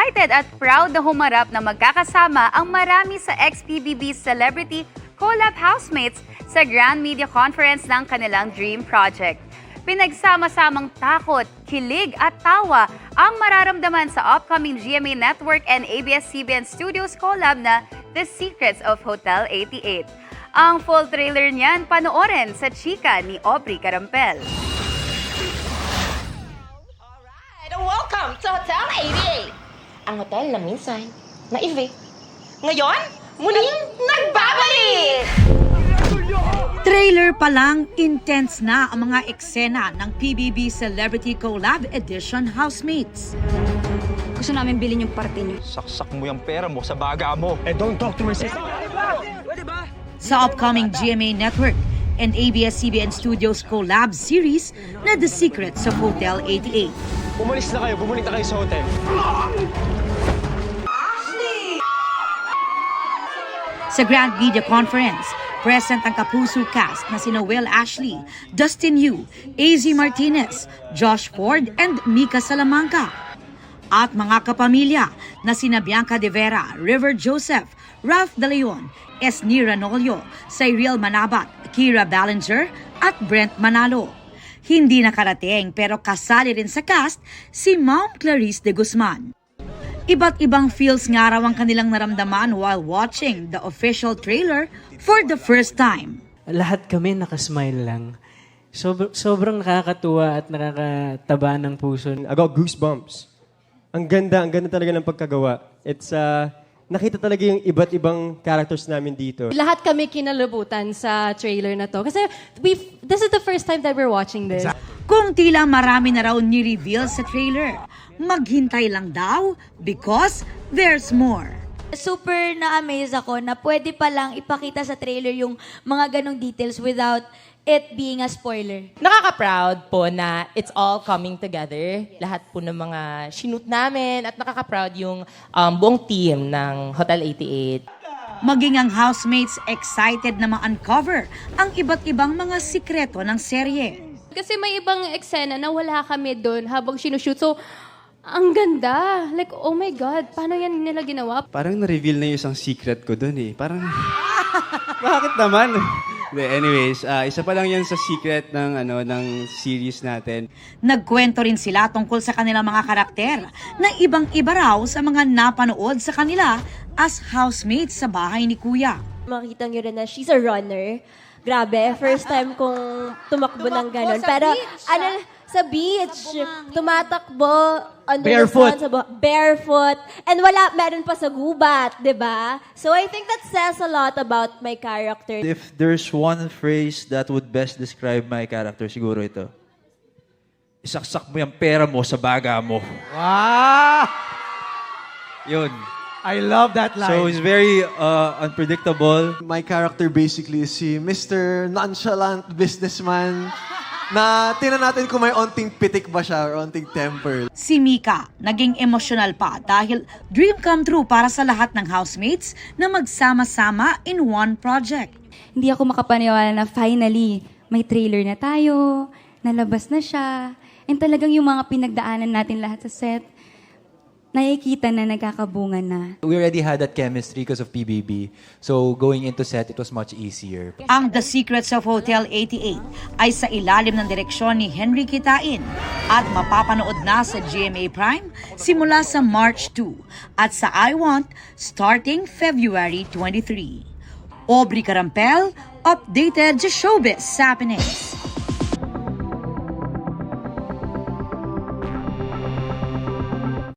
Excited at proud na humarap na magkakasama ang marami sa ex-PBB celebrity collab housemates sa Grand Media Conference ng kanilang Dream Project. Pinagsama-samang takot, kilig at tawa ang mararamdaman sa upcoming GMA Network and ABS-CBN Studios collab na The Secrets of Hotel 88. Ang full trailer niyan panoorin sa chika ni Aubrey Carampel. Welcome to Hotel 88! Ang hotel na minsan na-evict. Ngayon, muling nagbabalik! Trailer pa lang, intense na ang mga eksena ng PBB Celebrity Collab Edition Housemates. Gusto namin bilhin yung parte niyo. Saksak mo yung pera mo sa baga mo. Don't talk to my sister. Sa upcoming GMA Network and ABS-CBN Studios collab series na The Secrets of Hotel 88. Umalis na kayo, bumalik na kayo sa hotel. Sa Grand Media Conference, present ang kapuso cast na sina Will Ashley, Dustin Yu, AZ Martinez, Josh Ford, and Mika Salamanca. At mga kapamilya na sina Bianca De Vera, River Joseph, Ralph De Leon, Esni Ranolio, Cyril Manabat, Kira Ballinger, at Brent Manalo. Hindi nakarating pero kasali rin sa cast si Ma'am Clarice de Guzman. Iba't ibang feels nga raw ang kanilang naramdaman while watching the official trailer for the first time. Lahat kami nakasmile lang. Sobrang nakakatuwa at nakakataba ng puso. I got goosebumps. Ang ganda talaga ng pagkagawa. It's, nakita talaga yung iba't ibang characters namin dito. Lahat kami kinalabutan sa trailer na to. Kasi this is the first time that we're watching this. Kung tila marami na raw ni-reveal sa trailer, maghintay lang daw because there's more. Super na-amaze ako na pwede palang ipakita sa trailer yung mga ganong details without it being a spoiler. Nakaka-proud po na it's all coming together. Lahat po ng mga shoot namin at nakaka-proud yung buong team ng Hotel 88. Maging ang housemates excited na ma-uncover ang iba't ibang mga sikreto ng serye. Kasi may ibang eksena na wala kami doon habang sinushoot. So, ang ganda. Like, oh my God, paano yan nila ginawa? Parang na-reveal na yung isang secret ko dun eh. Parang, bakit naman? Anyways, isa pa lang yan sa secret ng series natin. Nagkwento rin sila tungkol sa kanilang mga karakter na ibang-iba raw sa mga napanood sa kanila as housemates sa bahay ni Kuya. Makita nyo rin na she's a runner. Grabe, first time kong tumakbo ng ganun. Pero, sa beach, tumatakbo on the Barefoot. barefoot. And meron pa sa gubat, di ba? So I think that says a lot about my character. If there's one phrase that would best describe my character, siguro ito. Isaksak mo yung pera mo sa baga mo. Wow! Yun. I love that line. So it's very unpredictable. My character basically is si Mr. Nonchalant Businessman na tingnan natin kung may onting pitik ba siya or onting temper. Si Mika naging emotional pa dahil dream come true para sa lahat ng housemates na magsama-sama in one project. Hindi ako makapaniwala na finally may trailer na tayo, nalabas na siya, and talagang yung mga pinagdaanan natin lahat sa set, nakikita na nagkakabungan na. We already had that chemistry because of PBB. So going into set, it was much easier. Ang The Secrets of Hotel 88 ay sa ilalim ng direksyon ni Henry Kitain at mapapanood na sa GMA Prime simula sa March 2 at sa iWant starting February 23. Aubrey Carampel, updated sa Showbiz Happenings.